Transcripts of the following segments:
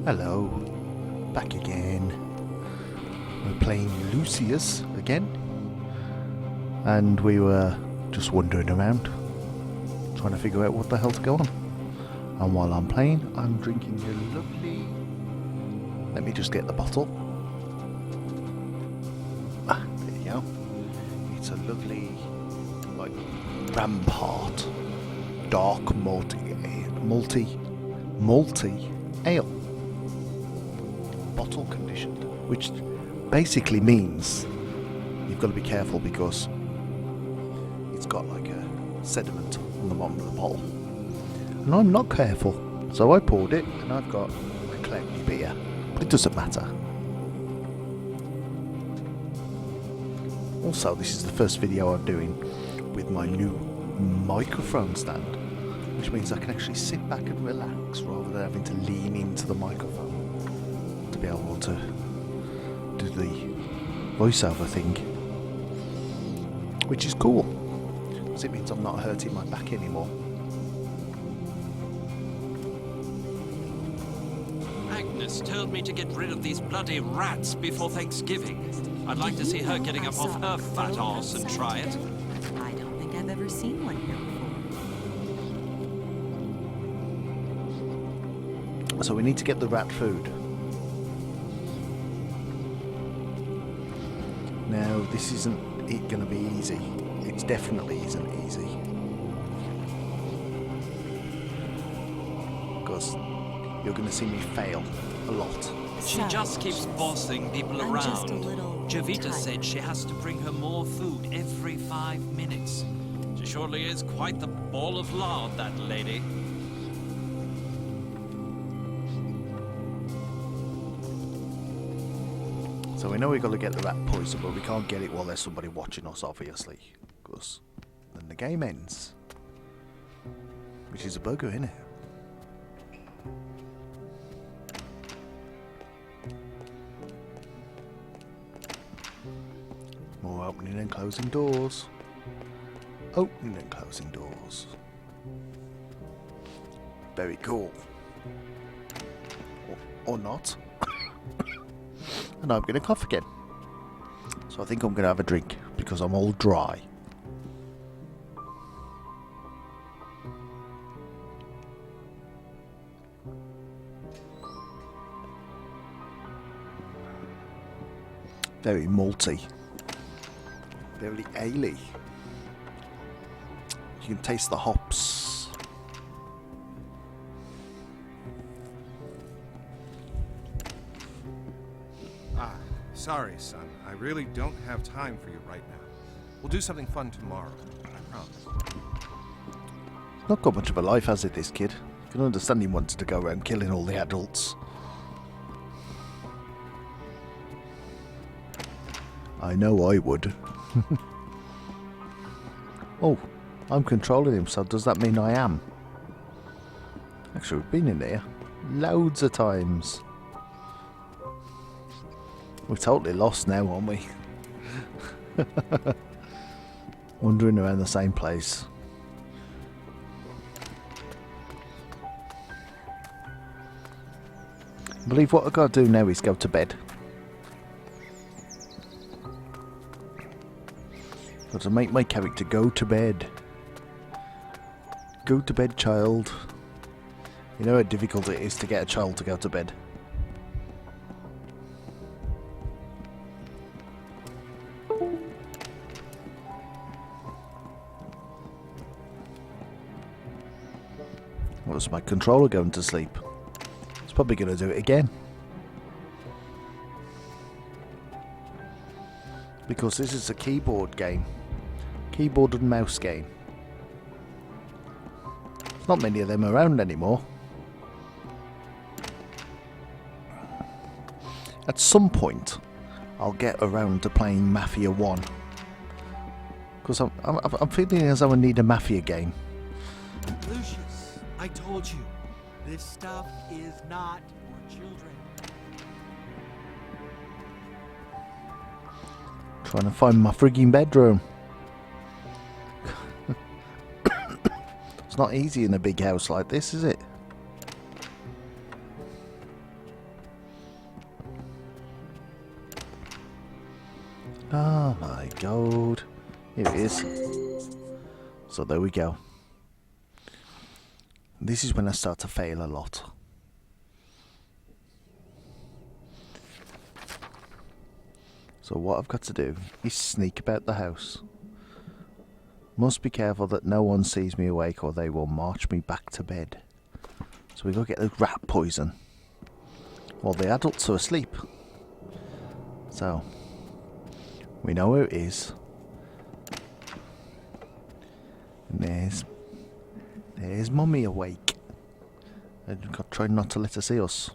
Hello, back again. We're playing Lucius again, and we were just wandering around trying to figure out what the hell's going on. And while I'm playing, I'm drinking a lovely... Let me just get the bottle. Ah, there you go. It's a lovely, like, Rampart dark malty ale. Bottle conditioned, which basically means you've got to be careful because it's got like a sediment on the bottom of the bottle. And I'm not careful, so I poured it and I've got a cloudy beer, but it doesn't matter. Also, this is the first video I'm doing with my new microphone stand, which means I can actually sit back and relax rather than having to lean into the microphone to be able to do the voiceover thing, which is cool because it means I'm not hurting my back anymore. Agnes told me to get rid of these bloody rats before Thanksgiving. I'd like to see her getting up off her fat arse and try it. I don't think I've ever seen one here before. So we need to get the rat food. Now, this isn't going to be easy. It definitely isn't easy. Because you're going to see me fail a lot. She just keeps bossing people I'm around. just a little Jovita tired. said she has to bring her more food every 5 minutes. She surely is quite the ball of lard, that lady. So we know we've got to get the rat poison, but we can't get it while there's somebody watching us, obviously. Because then the game ends. Which is a bugger, isn't it? More opening and closing doors. Opening and closing doors. Very cool. Or not. And I'm going to cough again. So I think I'm going to have a drink because I'm all dry. Very malty. Very ale-y. You can taste the hops. Sorry, son. I really don't have time for you right now. We'll do something fun tomorrow. I promise. Not got much of a life, has it, this kid? You can understand he wants to go around killing all the adults. I know I would. Oh, I'm controlling him, so does that mean I am? Actually, we've been in there loads of times. We're totally lost now, aren't we? Wandering around the same place. I believe what I've got to do now is go to bed. Got to make my character go to bed. Go to bed, child. You know how difficult it is to get a child to go to bed. Was my controller going to sleep? It's probably going to do it again. Because this is a keyboard game. Keyboard and mouse game. There's not many of them around anymore. At some point, I'll get around to playing Mafia 1. Because I'm feeling as though I need a Mafia game. Lucius, I told you, this stuff is not for children. Trying to find my frigging bedroom. It's not easy in a big house like this, is it? Oh my god. Here it is. So there we go. This is when I start to fail a lot. So what I've got to do is sneak about the house. Must be careful that no one sees me awake or they will march me back to bed. So we go get the rat poison while the adults are asleep. So we know where it is. And there's Mummy awake. And we've got to try not to let her see us.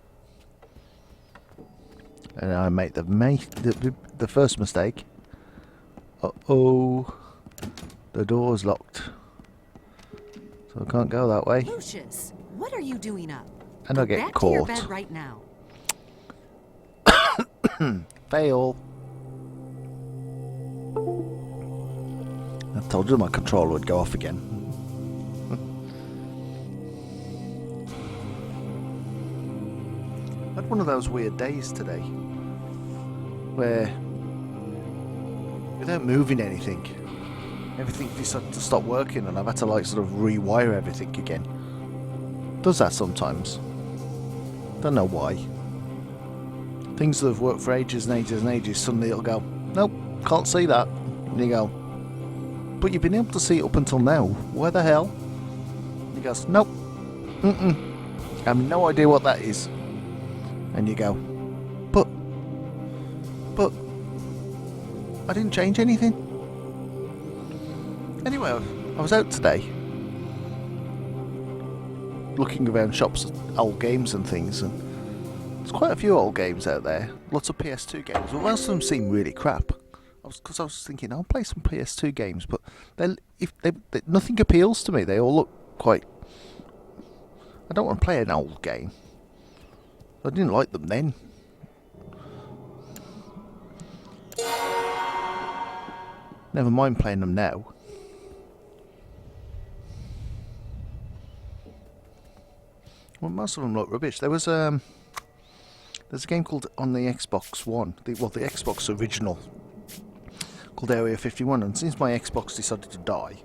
And I made the first mistake. Uh-oh. The door's locked. So I can't go that way. Lucius, what are you doing up? And I Go get back to your caught. bed right now. Fail. I told you my controller would go off again. I had one of those weird days today where without moving anything, everything decided to stop working and I've had to like sort of rewire everything again. Does that sometimes. Don't know why. Things that have worked for ages and ages and ages, suddenly it'll go, nope, can't see that. And you go, but you've been able to see it up until now. Why the hell? And he goes, nope. I have no idea what that is. And you go, but I didn't change anything. Anyway, I was out today looking around shops at old games and things, and there's quite a few old games out there. Lots of PS2 games, but most of them seem really crap. Because I was thinking, I'll play some PS2 games, but nothing appeals to me. They all look quite... I don't want to play an old game. I didn't like them then. Never mind playing them now. Well, most of them look rubbish. There's a game called on the Xbox One, the Xbox original, called Area 51. And since my Xbox decided to die,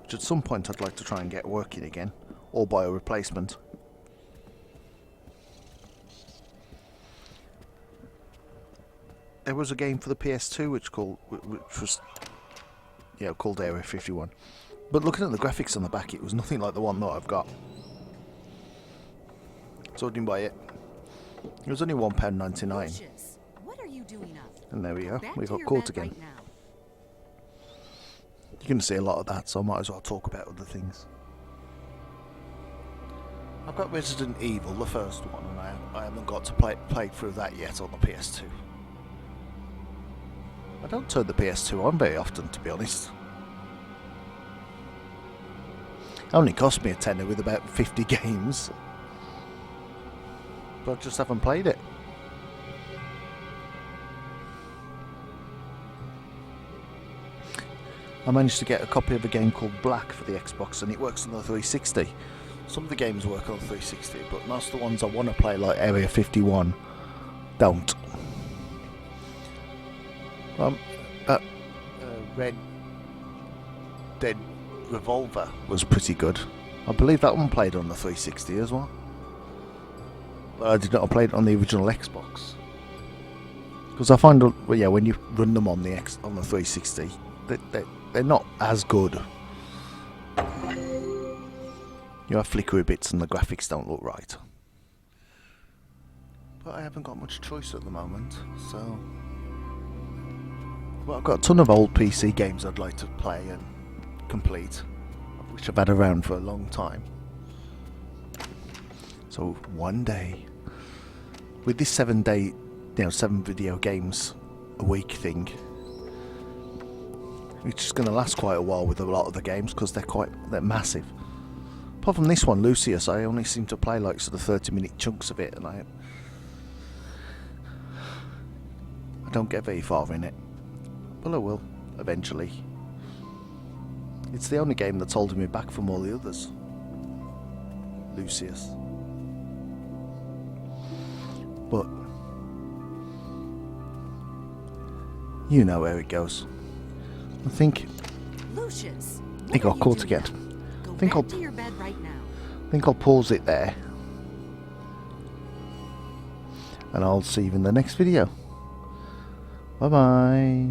which at some point I'd like to try and get working again, or buy a replacement. There was a game for the PS2 which was called Area 51. But looking at the graphics on the back, it was nothing like the one that I've got. So I didn't buy it. It was only £1.99. Lucius, what are you doing up? And there we go. Back We to got your caught bed again. right now. You're going to see a lot of that, so I might as well talk about other things. I've got Resident Evil, the first one, and I haven't got to play through that yet on the PS2. I don't turn the PS2 on very often, to be honest. It only cost me a tenner with about 50 games. But I just haven't played it. I managed to get a copy of a game called Black for the Xbox, and it works on the 360. Some of the games work on the 360, but most of the ones I want to play, like Area 51, don't. Red Dead Revolver was pretty good. I believe that one played on the 360 as well. But I did not play it on the original Xbox. Because I find, when you run them on the 360, they're not as good. You have flickery bits and the graphics don't look right. But I haven't got much choice at the moment, so... Well, I've got a ton of old PC games I'd like to play and complete, which I've had around for a long time. So one day, with this 7 video games a week thing, which is going to last quite a while with a lot of the games because they're massive. Apart from this one, Lucius, I only seem to play like sort of 30-minute chunks of it, and I don't get very far in it. Well, I will, eventually. It's the only game that's holding me back from all the others. Lucius. But You know where it goes. I think Lucius, it what got are caught you doing again. up? Go Think back I'll- to your bed right now. I think I'll pause it there. And I'll see you in the next video. Bye bye.